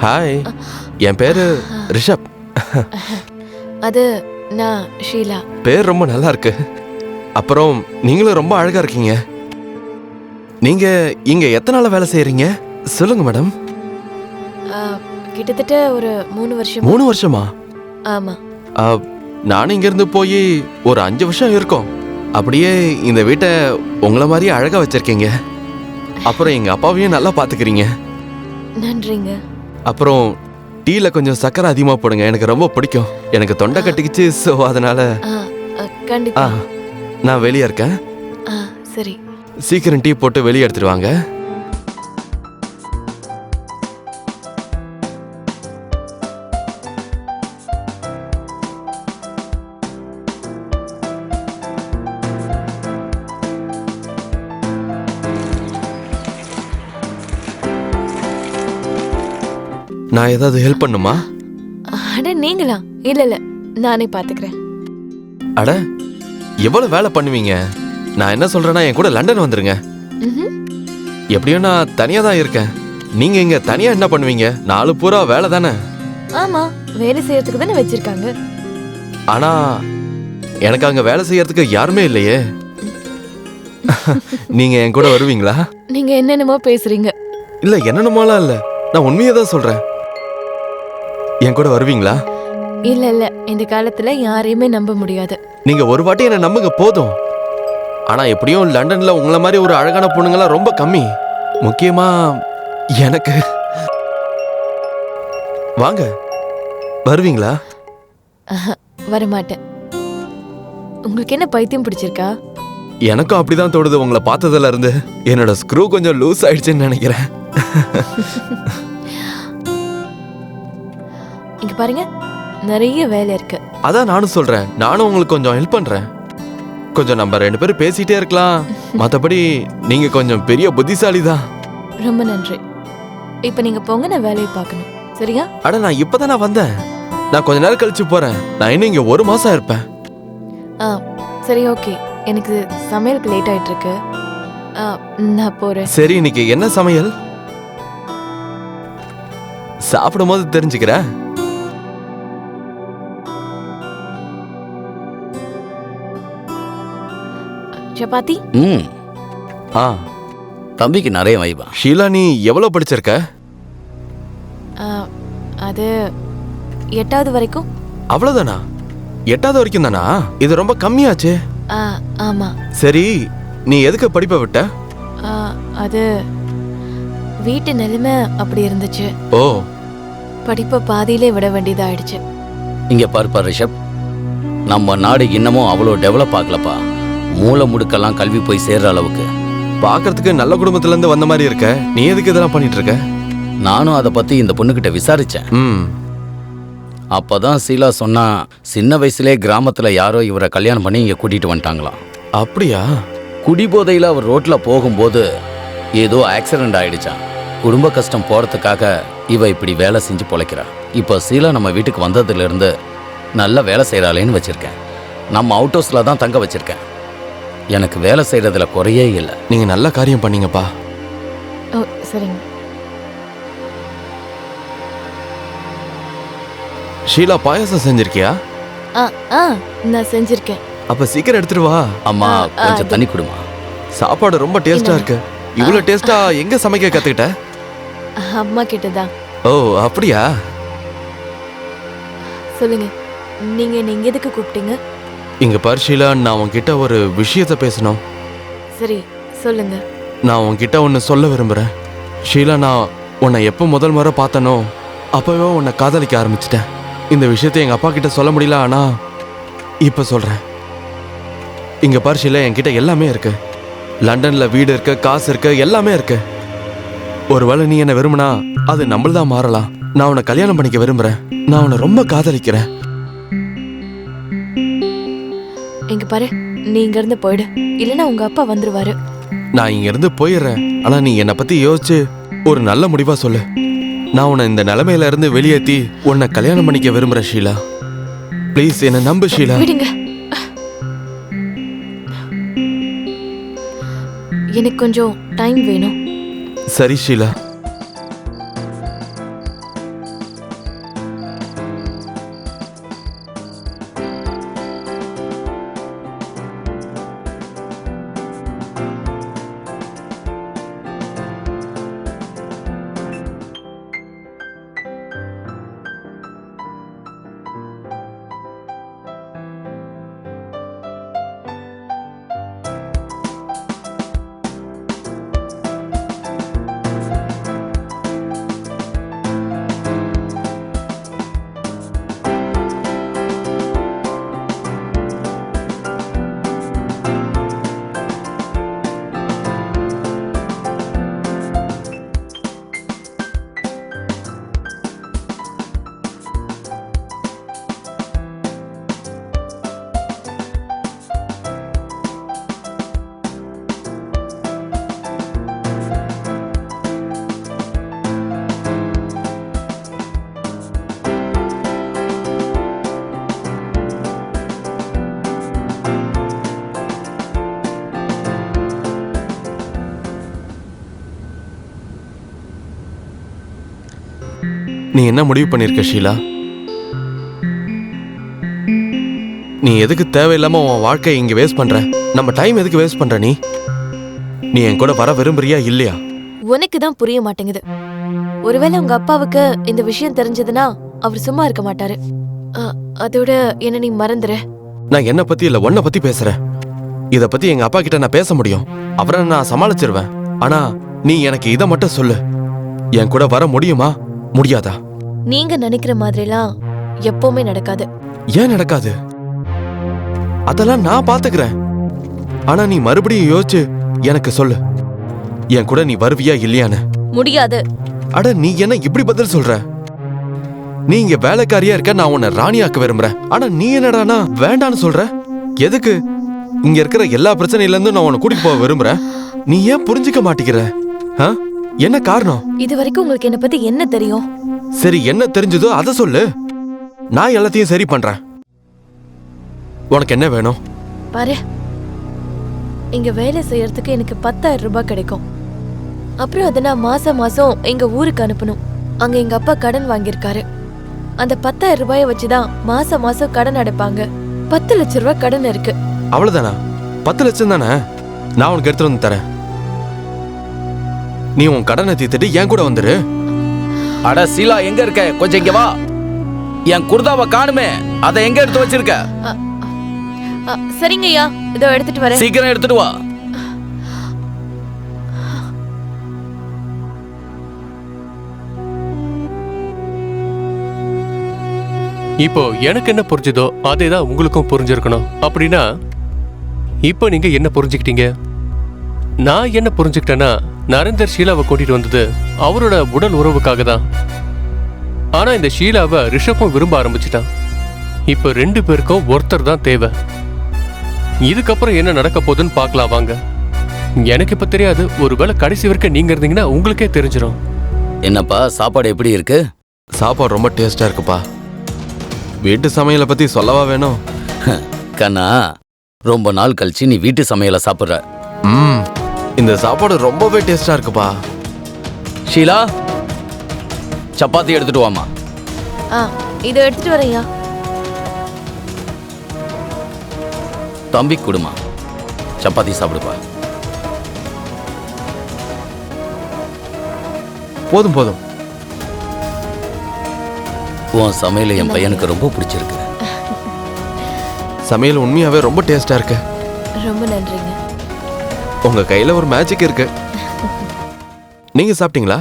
Hi, என் பேரு ரிஷப். அது நான் ஷீலா. பேர் ரொம்ப நல்லா இருக்கு. அப்புறம் நீங்களும் ரொம்ப அழகா இருக்கீங்க. நீங்க இங்க எத்தனை நாளா வேலை செய்யறீங்க சொல்லுங்க மேடம். கிட்டத்தட்ட ஒரு 3 வருஷம். 3 வருஷமா? ஆமா. நானும் இங்க இருந்து போய் ஒரு 5 வருஷம் இருக்கும். அப்படியே இந்த வீட்டை உங்களை மாதிரியே அழகா வச்சிருக்கீங்க. அப்புறம் எங்க அப்பாவையும் நல்லா பாத்துக்கிறீங்க. நன்றிங்க. அப்புறம் டீல கொஞ்சம் சக்கரை அதிகமா போடுங்க, எனக்கு ரொம்ப பிடிக்கும். எனக்கு தொண்டை கட்டிக்கிச்சு, ஸோ அதனால. கண்டிப்பா. நான் வெளியே இருக்கேன். சரி, சீக்கிரம் டீ போட்டு வெளியே எடுத்துட்டு வாங்க. நான் ஏதாவது ஹெல்ப் பண்ணுமா? அட நீங்களா? இல்ல இல்ல, நானே பாத்துக்கிறேன். அட எவ்வளவு வேலை பண்ணுவீங்க? நான் என்ன சொல்றேன்னா, என் கூட லண்டன் வந்துருங்க. எப்படியும் நான் தனியா தான் இருக்கேன். நீங்க இங்க தனியா என்ன பண்ணுவீங்க? நாலு பூரா வேலை தானே. ஆமா, வேலை செய்யறதுக்கு தானே வச்சிருக்காங்க. ஆனா எனக்கு அங்க வேலை செய்யறதுக்கு யாருமே இல்லையே. நீங்க என் கூட வருவீங்களா? நீங்க என்னென்னமோ பேசுறீங்க. இல்ல, என்னென்னமோலாம் இல்ல, நான் உண்மையை தான் சொல்றேன். என் கூட வருவீங்களா? இல்ல இல்ல, இந்த காலத்துல யாரையுமே நம்ப முடியாது. நீங்க ஒரு வாட்டி என்ன நம்புங்க போதும். ஆனா எப்படியும் லண்டன்ல உங்களை மாதிரி ஒரு அழகான பொண்ணுங்களாம் ரொம்ப கம்மி. முக்கியமா எனக்கு. வாங்க, வருவீங்களா? வரமாட்டேன். உங்களுக்கு என்ன பைத்தியம் பிடிச்சிருக்கா? எனக்கும் அப்படிதான் தோடுது. உங்களை பார்த்ததுல இருந்து என்னோட ஸ்க்ரூ கொஞ்சம் லூஸ் ஆயிடுச்சுன்னு நினைக்கிறேன். இங்க பாருங்க, நிறைய வேலை இருக்கு. அதான் நானும் சொல்றேன், நானும் உங்களுக்கு கொஞ்சம் ஹெல்ப் பண்றேன். கொஞ்சம் நம்ம 2 பேரும் பேசிட்டே இருக்கலாம். மத்தபடி நீங்க கொஞ்சம் பெரிய புத்திசாலி தான். ரொம்ப நன்றி. இப்ப நீங்க போங்க, நான் வேலையை பார்க்கணும். சரியா? அட நான் இப்பதான் வந்தேன். நான் கொஞ்ச நேரம் கழிச்சு போறேன். நான் இன்னும் இங்க 1 மாசம் இருப்பேன். சரி, ஓகே. எனக்கு சமையலுக்கு லேட் ஆயிட்டு இருக்கு. நான் போறேன். சரி, இன்னைக்கு என்ன சமையல்? சாப்பிடும் போது தெரிஞ்சுக்கிறேன். சப்பாத்தி. தம்பிக்கு நிறைய வைபா. ஷீலா, நீ எவ்வளவு படிச்சிருக்க? அது 8வது வரைக்கும். அவ்வளவுதானா? 8வது வரைக்கும் தானா? இது ரொம்ப கம்மியாச்சு. ஆமா. சரி, நீ எதுக்கு படிப்பை விட்ட? அது வீட்டு நிலைமை அப்படி இருந்துச்சு. ஓ, படிப்பை பாதியிலே விட வேண்டியதாயிடுச்சு. இங்க பார்ப்பா ரிஷப், நம்ம நாடு இன்னமும் அவ்வளோ டெவலப் ஆகலப்பா. மூளை முடுக்கெல்லாம் கல்வி போய் சேர்ற அளவுக்கு. பாக்குறதுக்கு நல்ல குடும்பத்துல இருந்து வந்த மாதிரி இருக்க. நீ எதுக்கு இதெல்லாம் பண்ணிட்டு இருக்க? நானும் அதை பத்தி இந்த பொண்ணுகிட்ட விசாரிச்சேன். அப்பதான் சீலா சொன்னா, சின்ன வயசுலே கிராமத்துல யாரோ இவரை கல்யாணம் பண்ணி இங்க கூட்டிட்டு வந்துட்டாங்களாம். அப்படியா? குடிபோதையில அவர் ரோட்ல போகும்போது ஏதோ ஆக்சிடென்ட் ஆயிடுச்சான். குடும்ப கஷ்டம் போறதுக்காக இவ இப்படி வேலை செஞ்சு பொழைக்கிறா. இப்போ சீலா நம்ம வீட்டுக்கு வந்ததுல இருந்து நல்ல வேலை செய்யறாளேன்னு வச்சிருக்கேன். நம்ம அவுட் ஹவுஸ்ல தான் தங்க வச்சிருக்கேன். எனக்கு வேலை செய்யறதுல குறையே இல்லை. நீங்க நல்ல காரியம் பண்ணீங்கப்பா. ஓ, சரிங்க. ஷீலா, பாயாசம் செஞ்சிருக்கியா? நான் செஞ்சிருக்கேன். அப்ப சீக்கிரம் எடுத்துட்டு வா. அம்மா, கொஞ்சம் தண்ணி குடுமா. சாப்பாடு ரொம்ப டேஸ்டா இருக்கு. இவ்வளவு டேஸ்டா எங்க சமைக்க கத்துக்கிட்ட? அம்மா கிட்டதான். ஓ, அப்படியா? சொல்லுங்க, நீங்க எதுக்கு கூப்பிட்டீங்க? இங்க பாரு ஷீலா, நான் உன்கிட்ட ஒரு விஷயத்த பேசணும். சரி, சொல்லுங்க. நான் உன்கிட்ட ஒன்னு சொல்ல விரும்புறேன். ஷீலா, நான் உன்னை எப்போ முதல் முறை பார்த்தனோ அப்பவே உன்னை காதலிக்க ஆரம்பிச்சிட்டேன். இந்த விஷயத்தை எங்க அப்பா கிட்ட சொல்ல முடியல, ஆனா இப்ப சொல்றேன். இங்க பாரு ஷீலா, என்கிட்ட எல்லாமே இருக்கு. லண்டன்ல வீடு இருக்கு, காசு இருக்கு, எல்லாமே இருக்கு. ஒருவேளை நீ என்ன விரும்பினா அது நம்மளதான் மாறலாம். நான் உன்னை கல்யாணம் பண்ணிக்க விரும்புறேன். நான் உன்னை ரொம்ப காதலிக்கிறேன். இங்க பாரு, நீ இங்க இருந்து போயிடு, இல்லனா உங்க அப்பா வந்துருவாரு. நான் இங்க இருந்து போயிடுறேன். ஆனா நீ என்னை பத்தி யோசிச்சு ஒரு நல்ல முடிவா சொல்லு. நான் உன்னை இந்த நிலைமையில இருந்து வெளியேத்தி உன்னை கல்யாணம் பண்ணிக்க விரும்புறேன் ஷீலா. ப்ளீஸ் என்ன நம்பு ஷீலா. விடுங்க, எனக்கு கொஞ்சம் டைம் வேணும். சரி ஷீலா. நீ என்ன முடிவு பண்ணிருக்க ஷீலா? நீ எதுக்கு தேவையில்லாம உன் வாழ்க்கையை இங்க வேஸ்ட் பண்ற? நம்ம டைம் எதுக்கு வேஸ்ட் பண்ற? நீ என் கூட வர விரும்புறியா இல்லையா? உனக்கு தான் புரிய மாட்டேங்குது. ஒருவேளை உங்க அப்பாவுக்கு இந்த விஷயம் தெரிஞ்சதுன்னா அவர் சும்மா இருக்க மாட்டாரு. அதோட என்ன நீ மறந்துற. நான் என்ன பத்தி இல்ல உன்னை பத்தி பேசுறேன். இத பத்தி எங்க அப்பா கிட்ட நான் பேச முடியும், அவரை நான் சமாளிச்சிருவேன். ஆனா நீ எனக்கு இத மட்டும் சொல்லு, என் கூட வர முடியுமா முடியாதா? நீங்க நினைக்கிற மாதிரிலாம் எப்பவுமே நடக்காது. ஏன் நடக்காது? அதெல்லாம் நான் பாத்துக்கிறேன். ஆனா நீ மறுபடியும் யோசிச்சு எனக்கு சொல்லு, என் கூட நீ வருவியா இல்லையான்னு. முடியாது. அட நீ என்ன இப்படி பதில் சொல்ற? நீ இங்க வேலைக்காரியா இருக்க, நான் உன்னை ராணியாக்க விரும்புறேன். ஆனா நீ என்னடானா வேண்டான்னு சொல்ற. எதுக்கு? இங்க இருக்கிற எல்லா பிரச்சனையில இருந்தும் நான் உன்னை கூட்டிட்டு போக விரும்புறேன். நீ ஏன் புரிஞ்சுக்க மாட்டேங்கிற? என்ன காரணம்? இது வரைக்கும் உங்களுக்கு என்ன பத்தி என்ன தெரியும்? சரி, என்ன தெரிஞ்சதோ அதை சொல்லு, நான் எல்லாத்தையும் சரி பண்றேன். உனக்கு என்ன வேணும்? பாரு, இங்க வேலை செய்யறதுக்கு எனக்கு 10,000 ரூபாய் கிடைக்கும். அப்புறம் அதை நான் மாசம் மாசம் எங்க ஊருக்கு அனுப்பணும். அங்க எங்க அப்பா கடன் வாங்கியிருக்காரு. அந்த 10,000 ரூபாயை வச்சுதான் மாசம் மாசம் கடன் அடைப்பாங்க. 10 லட்சம் ரூபாய் கடன் இருக்கு. அவ்வளவுதானா? 10 லட்சம் தானே? நான் உனக்கு எடுத்துட்டு வந்து தரேன். நீ உன் கடனை தீர்த்துட்டு என் கூட வந்துரு. அட சீலா, எங்க இருக்க? கொஞ்சம் இங்க வா. என் குர்தாவை காணுமே, அதை எங்க எடுத்து வச்சிருக்க? சரிங்கய்யா, இதோ எடுத்துட்டு வரேன். சீக்கிரம் எடுத்துட்டு வா. இப்போ எனக்கு என்ன புரிஞ்சுதோ அதேதான் உங்களுக்கும் புரிஞ்சிருக்கணும். அப்படின்னா இப்போ நீங்க என்ன புரிஞ்சுக்கிட்டீங்க? நான் என்ன புரிஞ்சுக்கிட்டேன்னா, நரேந்தர் ஷீலாவை கூட்டிட்டு வந்தது அவரோட உடல் உறவுக்காக தான். ஆனா இந்த ஷீலாவை ரிஷப்பும் விரும்ப ஆரம்பிச்சிட்டான். இப்போ 2 பேருக்கும் ஒருத்தர் தான் தேவை. இதுக்கப்புறம் என்ன நடக்க போகுதுன்னு பார்க்கலாம் வாங்க. எனக்கு இப்ப தெரியாது, ஒருவேளை கடைசி வரைக்கும் நீங்க இருந்தீங்கன்னா உங்களுக்கே தெரிஞ்சிடும். என்னப்பா, சாப்பாடு எப்படி இருக்கு? சாப்பாடு ரொம்ப டேஸ்டா இருக்குப்பா. வீட்டு சமையலை பத்தி சொல்லவா வேணும்? கண்ணா, ரொம்ப நாள் கழிச்சு நீ வீட்டு சமையலை சாப்பிடுற. இந்த சாப்பாடு ரொம்பவே டேஸ்டா இருக்குப்பா. ஷீலா, சப்பாத்தி எடுத்துட்டு வாமா. இதோ எடுத்துட்டு வரேன்யா. தம்பி குடுமா, சப்பாத்தி சாப்பிடுப்பா. போதும் போதும். உன் சமையல் என் பையனுக்கு ரொம்ப பிடிச்சிருக்கு. சமையல் உண்மையாவே ரொம்ப டேஸ்டா இருக்கு. ரொம்ப நன்றிங்க. உங்க கையில ஒரு மேஜிக் இருக்கு. நீங்க சாப்பிட்டீங்களா?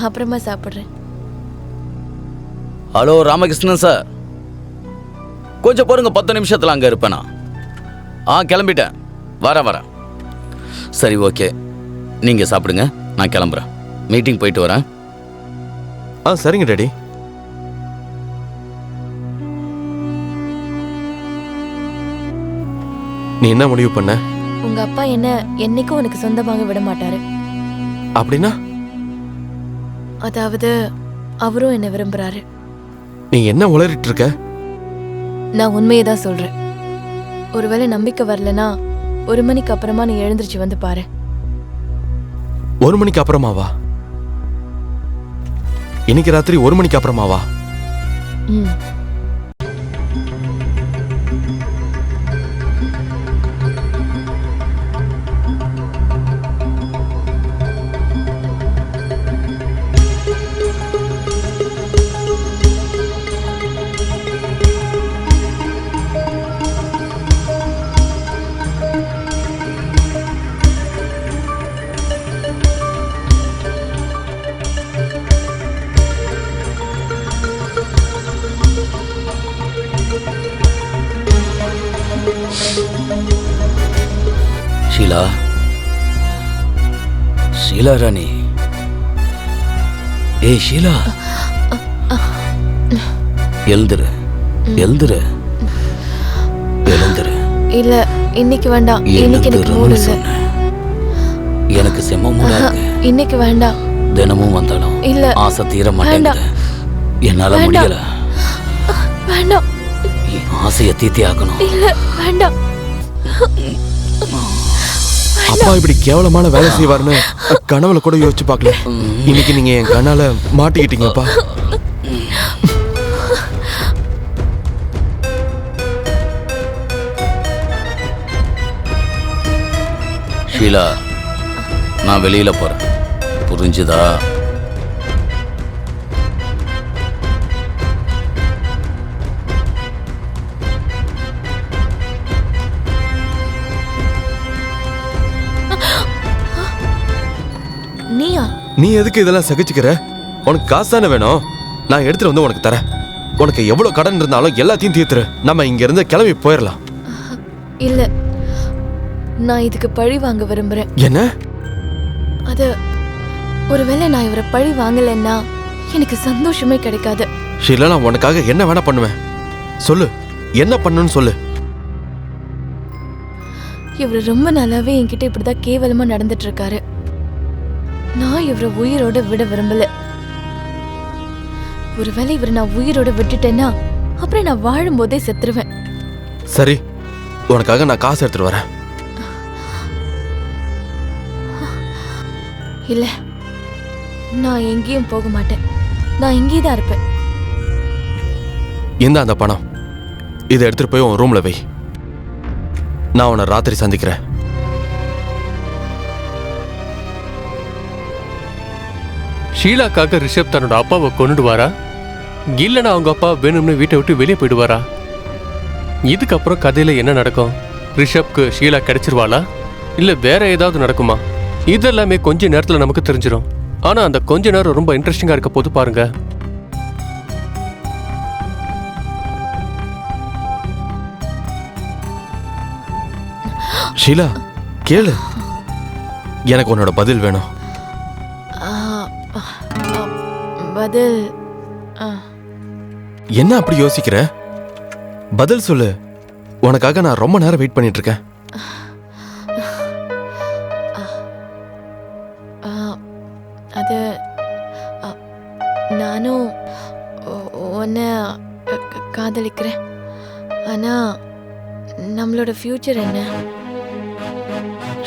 அப்புறமா சாப்பிடுறேன். ஹலோ ராமகிருஷ்ணன் சார், கொஞ்சம் பாருங்க, 10 நிமிஷத்துல அங்க இருப்பேனா? கிளம்பிட்டேன், வரேன். சரி, ஓகே, நீங்க சாப்பிடுங்க, நான் கிளம்புறேன். மீட்டிங் போயிட்டு வரேன். சரிங்க டாடி. நீ என்ன முடிவு பண்ண? உங்க அப்பா என்ன என்னைக்கும் உனக்கு சொந்தமாக விட மாட்டாரு. அப்படின்னா? அதாவது அவரும் என்ன விரும்புறாரு. நீ என்ன உளறிட்டு இருக்க? நான் உண்மையை தான் சொல்றேன். ஒருவேளை நம்பிக்கை வரலனா 1 மணிக்கு அப்புறமா நீ எழுந்திருச்சு வந்து பாரு. 1 மணிக்கு அப்புறமாவா? இன்னைக்கு ராத்திரி 1 மணிக்கு அப்புறமாவா? ஷீலா, ஷீலா ராணி, ஏய் ஷீலா, எழுந்துரு. இல்ல, இன்னைக்கு வேண்டாம். இன்னைக்கு எனக்கு மூடு இல்ல. எனக்கு செம்ம மூடா இருக்கு. இன்னைக்கு வேண்டாம். தினமும் வந்தாலும் இல்ல, ஆசை தீர மாட்டேங்குது. என்னால முடியல. வேண்டாம். ஆசையை தீர்த்தி ஆக்கணும். இல்ல, வேண்டாம். அப்பா இப்படி கேவலமான வேலை செய்வாருன்னு கனவுல கூட யோசிச்சு பார்க்கல. இன்னைக்கு நீங்க என் கண்ணால மாட்டிக்கிட்டீங்கப்பா. ஷீலா, நான் வெளியில போறேன், புரிஞ்சுதா? நீயா? நீ எதுக்கு இதெல்லாம் சகிச்சுக்கிற? உனக்கு காசு தானே வேணும், நான் எடுத்துட்டு வந்து உனக்கு தரேன். உனக்கு எவ்வளவு கடன் இருந்தாலும் எல்லாத்தையும் தீர்த்துரு. நம்ம இங்க இருந்து கிளம்பி போயிடலாம். இல்ல, நான் இதுக்கு பழி வாங்க விரும்புறேன். என்ன? அது ஒருவேளை நான் இவரை பழி வாங்கலைன்னா எனக்கு சந்தோஷமே கிடைக்காது. ஷீலா, நான் உனக்காக என்ன வேணா பண்ணுவேன். சொல்லு, என்ன பண்ணணும்னு சொல்லு. இவர் ரொம்ப நாளாவே என்கிட்ட இப்படிதான் கேவலமா நடந்துட்டு இருக்காரு. நான் இவரை உயிரோட விட விரும்பல. ஒருவேளை இவரை நான் உயிரோட விட்டுட்டேன்னா அப்புறம் நான் வாழும் போதே செத்துருவேன். சரி, உனக்காக நான் காசு எடுத்துட்டு வரேன். இல்ல, நான் எங்கேயும் போக மாட்டேன். நான் இங்கே தான் இருப்பேன். இந்த அந்த பணம், இதை எடுத்துட்டு போய் உன் ரூம்ல வை. நான் உன்னை ராத்திரி சந்திக்கிறேன். ஷீலாக்காக ரிஷப் தன்னோட அப்பாவை கொண்டுடுவாரா, இல்லைன்னா அவங்க அப்பா வேணும்னு வீட்டை விட்டு வெளியே போயிடுவாரா? இதுக்கப்புறம் கதையில என்ன நடக்கும்? ரிஷப்க்கு ஷீலா கிடைச்சிருவாளா, இல்ல வேற ஏதாவது நடக்குமா? இதெல்லாமே கொஞ்ச நேரத்துல நமக்கு தெரிஞ்சிடும். ஆனா அந்த கொஞ்ச நேரம் ரொம்ப இன்ட்ரெஸ்டிங்கா இருக்க போது பாருங்க. ஷீலா, கேளு, எனக்கு உன்னோட பதில் வேணும். பதில்? என்ன அப்படி யோசிக்கிற? பதில் சொல்லு. உனக்காக நான் ரொம்ப நேரம் வெயிட் பண்ணிட்டு இருக்கேன். அது நானும் உன்னை காதலிக்கிறேன். ஆனா நம்மளோட ஃபியூச்சர் என்ன?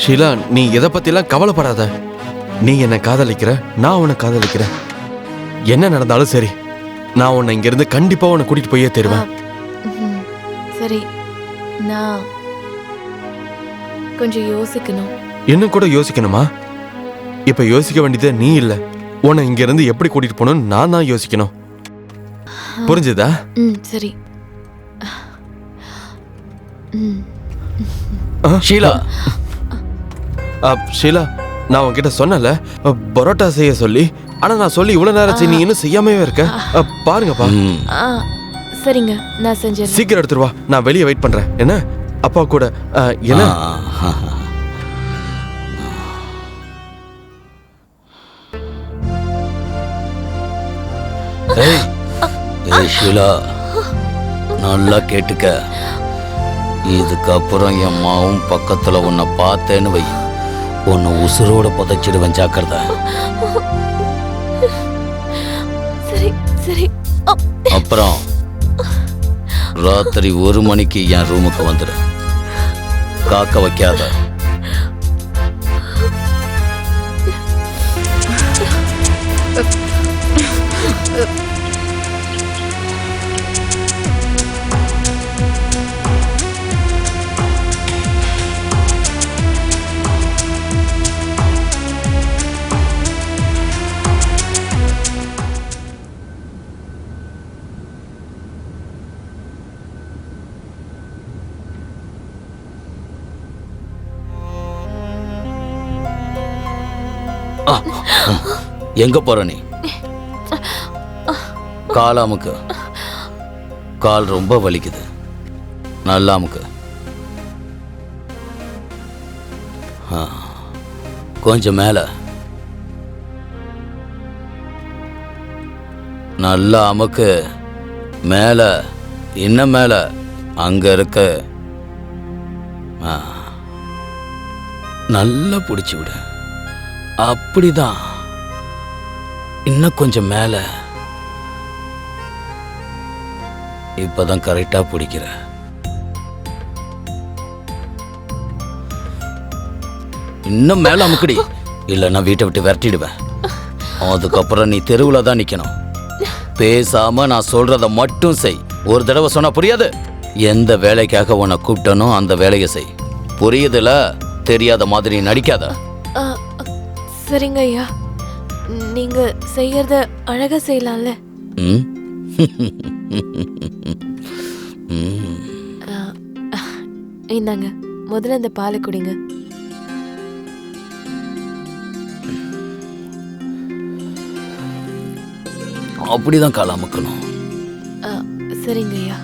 ஷீலா, நீ எதை பத்திலாம் கவலைப்படாத. நீ என்னை காதலிக்கிற, நான் உன்னை காதலிக்கிறேன். என்ன நடந்தாலும் சரி, நான் உன்னை இங்கிருந்து கண்டிப்பா உன்னை கூட்டிட்டு போயே தருவேன். சரி, நான் கொஞ்சம் யோசிக்கணும். இன்னும் கூட யோசிக்கணுமா? இப்ப யோசிக்க வேண்டியது நீ இல்ல, உன்னை இங்க இருந்து எப்படி கூட்டிட்டு போகணும்னு நான் தான் யோசிக்கணும். புரிஞ்சுதா? சரி. ஷீலா, ஷீலா, நான் உன்கிட்ட சொன்னல பரோட்டா செய்ய சொல்லி. ஆனா நான் சொல்லி இவ்வளவு நேரம் நீ இன்னும் செய்யாமே இருக்க. பாருங்கப்பா. சரிங்க, நான் செஞ்சேன். சீக்கிரம் எடுத்துட்டு வா, நான் வெளியே வெயிட் பண்றேன். என்ன அப்பா கூட? என்ன? ஷீலா, நல்லா கேட்டுக்க. இதுக்கப்புறம் என் மாவும் பக்கத்துல உன்னை பார்த்தேன்னு வை, உன்னை உசுரோட புதைச்சிடுவேன், ஜாக்கிரதை. சரி சரி. அப்புறம் ராத்திரி 1 மணிக்கு என் ரூமுக்கு வந்துடு. காக்க வைக்காத. எங்க போற நீ? காலாமுக்கு. கால் ரொம்ப வலிக்குது. நல்லாமுக்கு. கொஞ்சம் மேல. நல்லா அமுக்கு. மேல, இன்னும் மேல. அங்க இருக்க. நல்லா பிடிச்சி விடு. அப்படிதான். இன்னும் கொஞ்சம் மேல. இப்பதான் கரெக்டா பிடிக்கிற. இன்னும் மேல அமுக்குடி, இல்லைன்னா வீட்டை விட்டு விரட்டிடுவேன். அதுக்கப்புறம் நீ தெருவில் தான் நிக்கணும். பேசாம நான் சொல்றத மட்டும் செய். ஒரு தடவை சொன்னா புரியாது? எந்த வேலைக்காக உன்னை கூப்பிட்டனோ அந்த வேலையை செய். புரியுதுல? தெரியாத மாதிரி நடிக்காத. ஆ, சரிங்க ஐயா, நீங்க செய்யறத அழகா செய்யலாம்ல. ம்? இந்தாங்க, முதல்ல இந்த பாலை குடிங்க. அப்படிதான் கால அமுக்கணும். ஆ, சரிங்க ஐயா.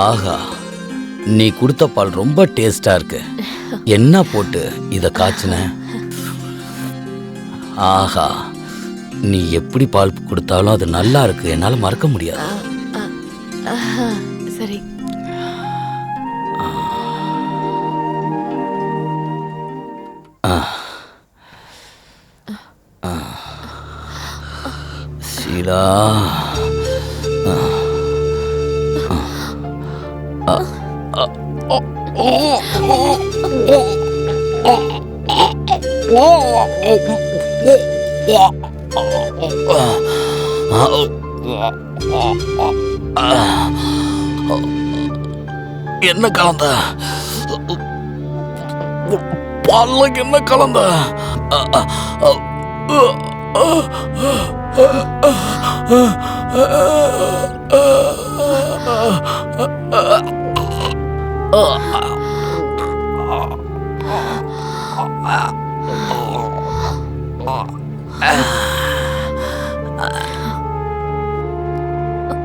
ஆஹா, நீ கொடுத்த பால் ரொம்ப டேஸ்டா இருக்கு. என்ன போட்டு இத காய்ச்சின? ஆஹா, நீ எப்படி பால் கொடுத்தாலும் அது நல்லா இருக்கு, என்னால மறக்க முடியாது. ஆஹா, சரி. ஷீலா, என்ன கலந்த? பால்ல என்ன கலந்த?